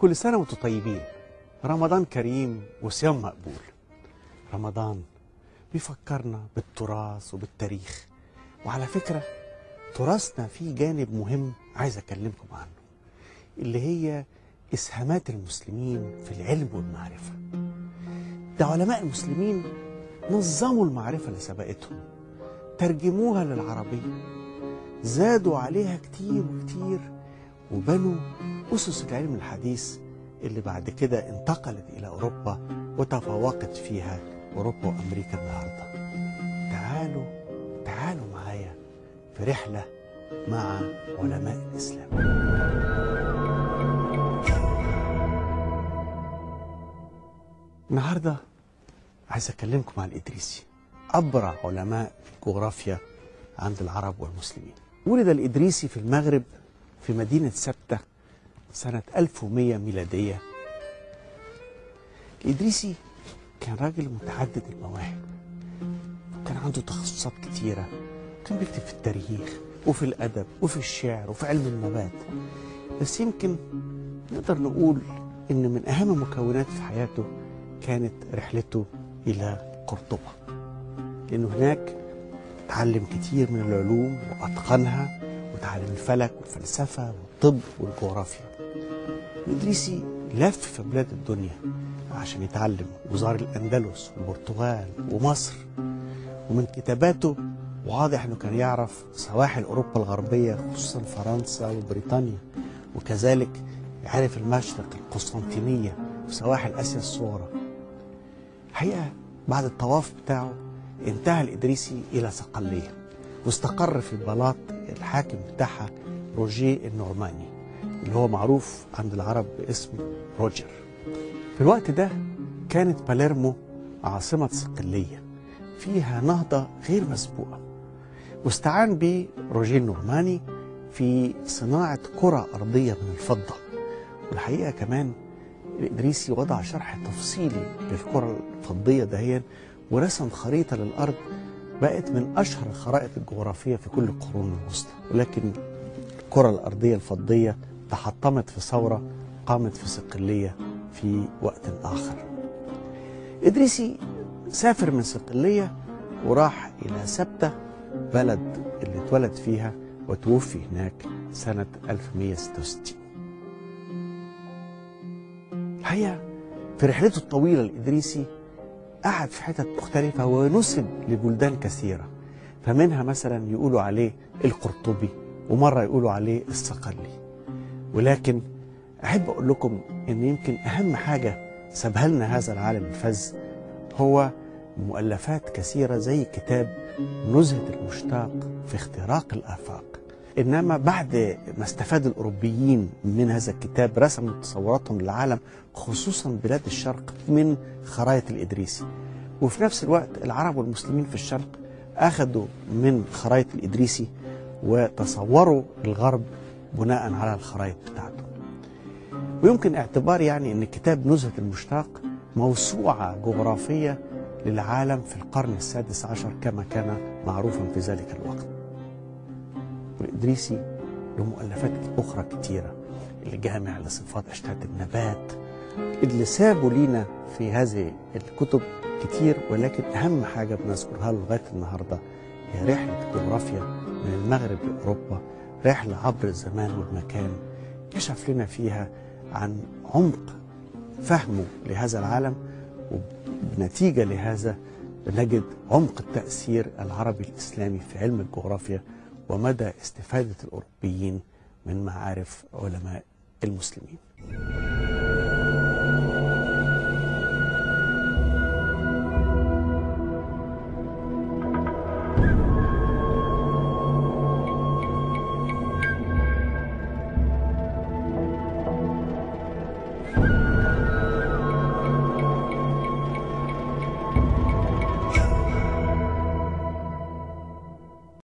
كل سنة وانتم طيبين. رمضان كريم وصيام مقبول. رمضان بيفكرنا بالتراث وبالتاريخ، وعلى فكرة تراثنا فيه جانب مهم عايز أكلمكم عنه، اللي هي إسهامات المسلمين في العلم والمعرفة. ده علماء المسلمين نظموا المعرفة اللي سبقتهم، ترجموها للعربية، زادوا عليها كتير وكتير، وبنوا أسس العلم الحديث اللي بعد كده انتقلت إلى أوروبا وتفوقت فيها أوروبا وأمريكا النهاردة. تعالوا معايا في رحلة مع علماء الإسلام. النهاردة عايز أكلمكم عن الإدريسي، أبرع علماء الجغرافيا عند العرب والمسلمين. ولد الإدريسي في المغرب في مدينة سبتة سنة 1100 ميلادية. الإدريسي كان راجل متعدد المواهب، كان عنده تخصصات كتيرة، كان بيكتب في التاريخ وفي الأدب وفي الشعر وفي علم النبات. بس يمكن نقدر نقول إن من أهم مكونات في حياته كانت رحلته إلى قرطبة، لأنه هناك تعلم كتير من العلوم وأتقنها، وتعلم الفلك والفلسفة والطب والجغرافيا. الإدريسي لف في بلاد الدنيا عشان يتعلم، وزار الأندلس والبرتغال ومصر. ومن كتاباته واضح أنه كان يعرف سواحل أوروبا الغربية، خصوصا فرنسا وبريطانيا، وكذلك يعرف المشرق، القسطنطينية وسواحل آسيا الصغرى. الحقيقة بعد الطواف بتاعه انتهى الإدريسي إلى صقلية، واستقر في البلاط الحاكم بتاعها روجيه النورماني، اللي هو معروف عند العرب باسم روجر. في الوقت ده كانت باليرمو عاصمة صقلية فيها نهضة غير مسبوقة، واستعان به روجيه النورماني في صناعة كرة أرضية من الفضة. والحقيقة كمان الإدريسي وضع شرح تفصيلي للكرة الفضية دهيا، ورسم خريطة للأرض بقت من أشهر الخرائط الجغرافية في كل القرون الوسطى. ولكن الكرة الأرضية الفضية تحطمت في ثورة قامت في صقلية في وقت آخر. إدريسي سافر من صقلية وراح إلى سبتة، بلد اللي اتولد فيها وتوفي هناك سنة 1166. الحقيقة في رحلته الطويلة الإدريسي قعد في حتت مختلفة ونسب لبلدان كثيرة، فمنها مثلا يقولوا عليه القرطبي، ومرة يقولوا عليه الصقلي. ولكن أحب أقول لكم إن يمكن أهم حاجة سابها لنا هذا العالم الفذ هو مؤلفات كثيرة زي كتاب نزهة المشتاق في اختراق الآفاق. إنما بعد ما استفاد الأوروبيين من هذا الكتاب رسموا تصوراتهم للعالم، خصوصا بلاد الشرق، من خرائط الإدريسي. وفي نفس الوقت العرب والمسلمين في الشرق أخذوا من خرائط الإدريسي وتصوروا الغرب بناء على الخرائط بتاعته. ويمكن اعتبار يعني أن كتاب نزهة المشتاق موسوعة جغرافية للعالم في القرن السادس عشر كما كان معروفا في ذلك الوقت. والإدريسي له مؤلفات أخرى كتيرة، الجامع لصفات أشتات النبات. اللي سابوا لينا في هذه الكتب كتير، ولكن أهم حاجة بنذكرها لغاية النهاردة هي رحلة جغرافيا من المغرب لأوروبا، رحلة عبر الزمان والمكان، كشف لنا فيها عن عمق فهمه لهذا العالم. وبنتيجة لهذا نجد عمق التأثير العربي الإسلامي في علم الجغرافيا، ومدى استفادة الأوروبيين من معارف علماء المسلمين.